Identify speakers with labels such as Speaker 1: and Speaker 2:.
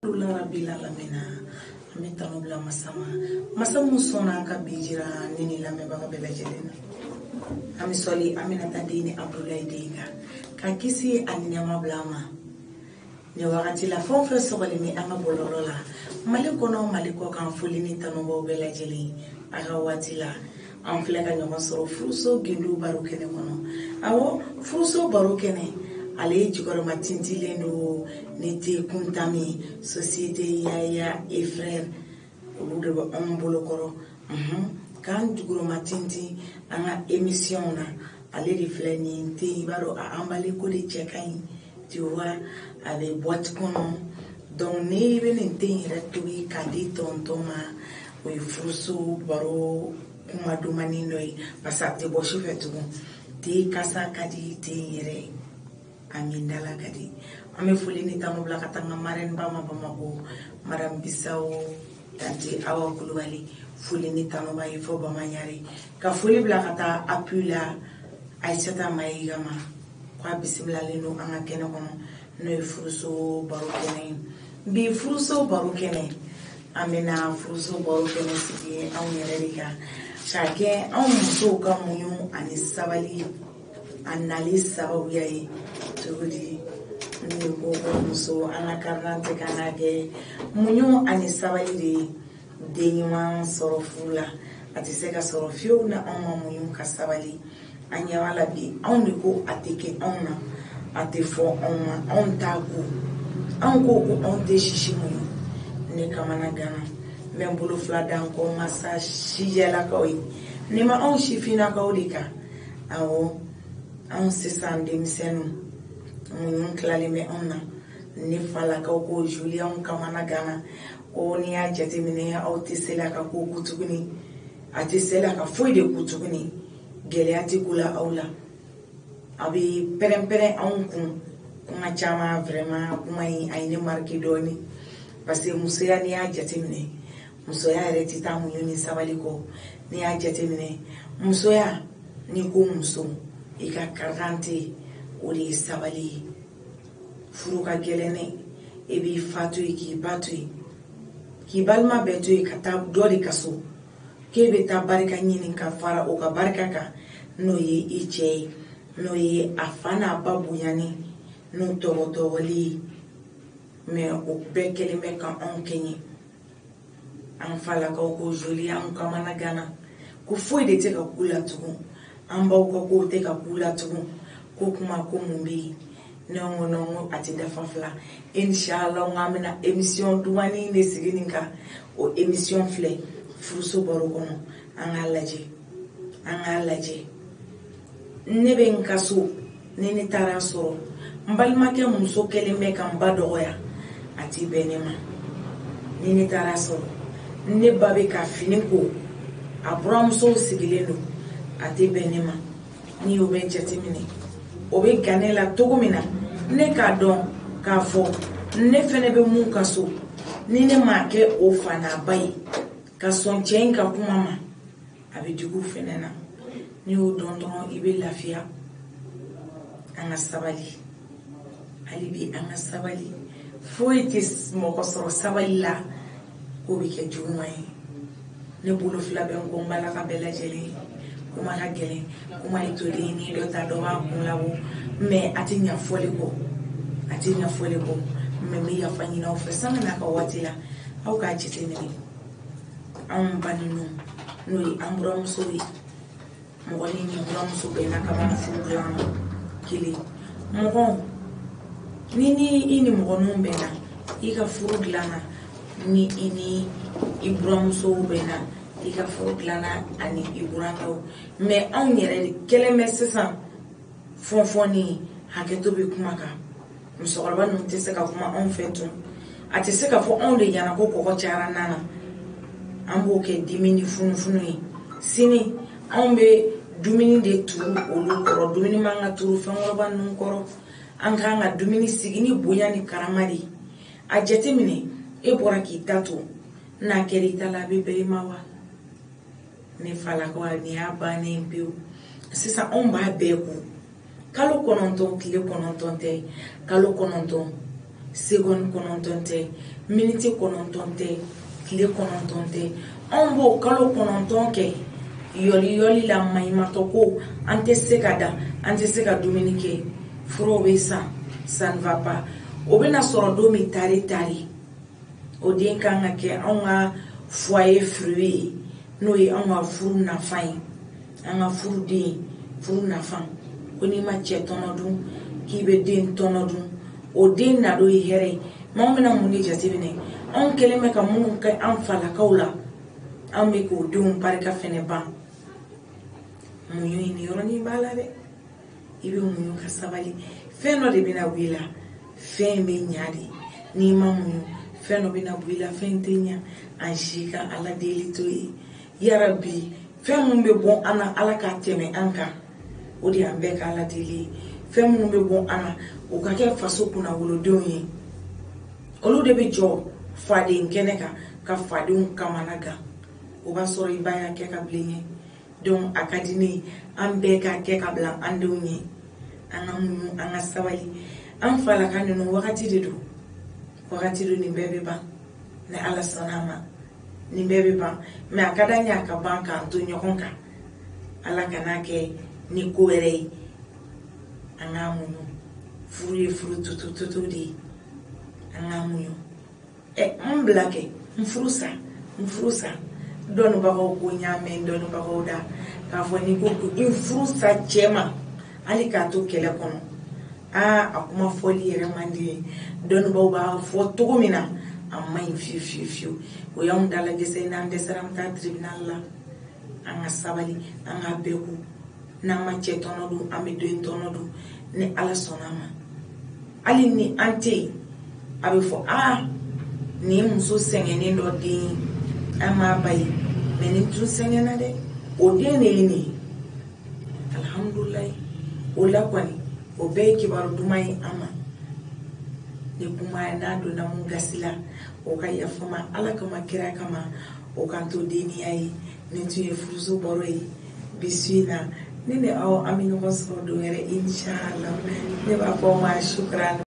Speaker 1: Lula bila lamina amita nobla masama musona ka bijira nini lame baga bela jelena amisoli amina tadini abdullah diga ka kisi anyama blama ne wakati la fonfe sokole ni anga bolorola maliko kan folini tanobo bela jeli aga watila an flega nyama soro fruso gindu barukene kono awo fruso barukene ale jukoro matinti lendo nete kuntami société yaya et frère olude ba ombolo koro kan jukoro matinti anga émission na ale refleni te baro a ambale ko de chekai tu vois avec boîte kono donc ne benen te retobi kadi tontoma o fruso baro kuma dumani noi pasate bo chefetu te kasa kadi te yere amindala kadi ame fulini tamo bla katanga maren bama bamako maram bisao tanti awa kulubali fulini tamo ba ifo bama nyari ka fuli bla kata apula aisata maigama kwa bisimila leno anga kene kono no furuso barokene bi furuso barokene amena furuso barokene sigi awu yererika chake awu muso ka munyu ani sabali analisa sababu yayi tugudi ni ko muso ana karnante kanage munyo ani sabali de nyuma sorofula ati seka sorofio na amma munyo ka sabali anya wala bi on ko ateke onna atefo onna on tagu an ko on de shishi munyo ne kamana gana membulu fladan ko masa shijela koi ne ma on shifina kaulika awo an sisan denmisɛnnu mun kilalen bɛ anw na ne falakaw ko Julien kamana gana ko ni y'a jateminɛ aw tɛ se la ka ko tuguni a tɛ se la ka foyi de ko tuguni gɛlɛya tɛ k'u la aw la a bɛ pɛrɛn-pɛrɛn anw kun kuma caman vraiment kuma in a ye ne marqué dɔɔni parce que musoya ni y'a jateminɛ musoya yɛrɛ tɛ taa muɲu ni sabali kɔ ni y'a jateminɛ musoya ni ko muso i ka karante o de ye sabali furu ka gɛlɛnɛ e b'i fa to yen k'i ba to yen k'i balima bɛɛ to yen ka taa dɔ de ka so k'e bɛ taa barika ɲini ka fara o ka barika kan n'o ye i cɛ ye n'o ye a fa n'a ba bonyani n'o tɔgɔtɔgɔli ye mais o bɛɛ kɛlen bɛ ka anw kɛɲɛ an falakaw ko joli an kamana gana ko foyi de tɛ ka k'u la tugun an baw ka ko tɛ ka k'u la tugun ko kuma ko mun bɛ yen ne ko a tɛ dafa fila inshallah n bɛna émission dumani de sigi nin kan o émission filɛ furuso baro kɔnɔ an k'a lajɛ ne bɛ n ka so ni ne taara sɔrɔ n balimakɛ muso kɛlen bɛ ka n ba dɔgɔya a tɛ bɛn ne ma ni ne taara sɔrɔ ne ba bɛ ka fini ko a buramusow sigilen don a tɛ bɛn ne ma ni o bɛ jateminɛ o bɛ gane la cogo min na ne k'a dɔn k'a fɔ ne fɛnɛ bɛ mun ka so ni ne m'a kɛ o fanaba ye ka sɔn cɛ in ka kuma ma a bɛ digi fɛnɛ na ni y'o dɔn dɔrɔn i bɛ lafiya an ka sabali hali bi an ka sabali foyi tɛ mɔgɔ sɔrɔ sabali la k'o bɛ kɛ juguman ye ne bolo fila bɛ n ko n balaka bɛɛ lajɛlen kuma ka gɛlɛn kuma ye toden ni dɔ ta dɔ b'a kun labɔ mais a tɛ ɲɛ fɔli kɔ mais n bɛ yafa ɲini aw fɛ sani n'a ka waati la aw k'a jateminɛ anw ba ninnu n'o ye an buramuso ye mɔgɔ ni buramuso bɛnna ka ban furu dilan ma kelen mɔgɔ ni i ni mɔgɔ ninnu bɛnna i ka furu dilanna ni i ni i buramuso bɛnna i ka furu dilanna ani i burankɛw mais anw yɛrɛ de kɛlen bɛ sisan fɔnfɔnni hakɛto bɛ kuma kan musokɔrɔba ninnu tɛ se ka kuma anw fɛ tun a tɛ se ka fɔ anw de ɲɛna ko kɔgɔ cayara nan na an b'o kɛ dimi ni funufunu ye sini anw bɛ dumuni de turu olu kɔrɔ dumuni man ka turu fɛnkɔrɔba ninnu kɔrɔ an kan ka dumuni sigi ni bonya ni karama de a jateminɛ e bɔra k'i ta to n'a kɛra i ta la a bɛ bɛn i ma wa ne falakaw ni y'a bannen pewu sisan anw b'a bɛɛ ko kalo 9 tile 9 tɛ kalo 9 seconde kɔnɔntɔn tɛ minute kɔnɔntɔn tɛ tile kɔnɔntɔn tɛ anw b'o kalo kɔnɔntɔn kɛ yɔli la maɲumatɔ ko an tɛ se ka da an tɛ se ka dumuni kɛ furaw bɛ san ça ne va pas o bɛna sɔrɔ don min tari o den kan ka kɛ anw ka foyer fruit ye n'o ye anw ka furu nafa ye an ka furu den furu nafa ko n'i ma cɛ tɔnɔ dun k'i bɛ den tɔnɔ dun o den na do ye hɛrɛ ye anw bɛna mun de jateminɛ anw kɛlen bɛ ka minnu kɛ an falakaw la anw bɛ k'o denw barika fɛnɛ ban muɲu in ni yɔrɔnin b'a la dɛ i bɛ muɲu ka sabali fɛn dɔ de bɛna bɔ i la fɛn bɛ ɲa de n'i ma muɲu fɛn dɔ bɛna bɔ i la fɛn tɛ ɲa an si ka ala deli to ye yarabi fɛn minnu bɛ bɔ an na ala k'a tɛmɛ an kan o de y'an bɛɛ ka ala deli ye fɛn minnu bɛ bɔ an na o ka kɛ faso kunna wolodenw ye olu de bɛ jɔ faden kɛnɛ kan ka fadenw kamana gan o b'a sɔrɔ i ba y'a kɛ ka bilen ye donc a ka di ne ye an bɛɛ ka kɛ ka bila an denw ye an ka muɲu an ka sabali an falaka ninnu wagati de don wagati do nin bɛɛ bɛ ban ni ala sɔnna a ma nin bɛɛ bɛ ban mais a ka d'an ye a ka ban k'an to ɲɔgɔn kan ala kan'a kɛ ni ko wɛrɛ ye an k'a muɲu furu ye furu tutu de ye an k'a muɲu n bila kɛ n furu sa dɔnnibagaw ko n y'a mɛn dɔnnibagaw da k'a fɔ n'i ko i furu sa cɛ ma hali k'a to kɛlɛ kɔnɔ a kuma fɔli yɛrɛ man di ye dɔnnibagaw b'a fɔ cogo min na a man ɲi fiyewu o y'anw dalajɛsɛ n'an dɛsɛra an bɛ taa tribunal la an ka sabali an ka bɛɛ ko n'an ma cɛ tɔnɔ dun an bɛ den tɔnɔ dun ni ala sɔnna a ma hali ni an tɛ yen a bɛ fɔ nin muso sɛgɛnnen dɔ den an m'a ba ye mais nin tun sɛgɛnna dɛ o den de ye nin ye alhamdulilayi o la kɔni o bɛɛ ye kibaru duman ye an ma ni kuma ye n'a donna mun gasi la o ka yafa ma ala kama kira kama o k'an to deniya ye nin tun ye furuso baro ye bi su in na ne ni aw an bɛ ɲɔgɔn sɔrɔ don wɛrɛ inchallah ne b'a fɔ aw ma shukran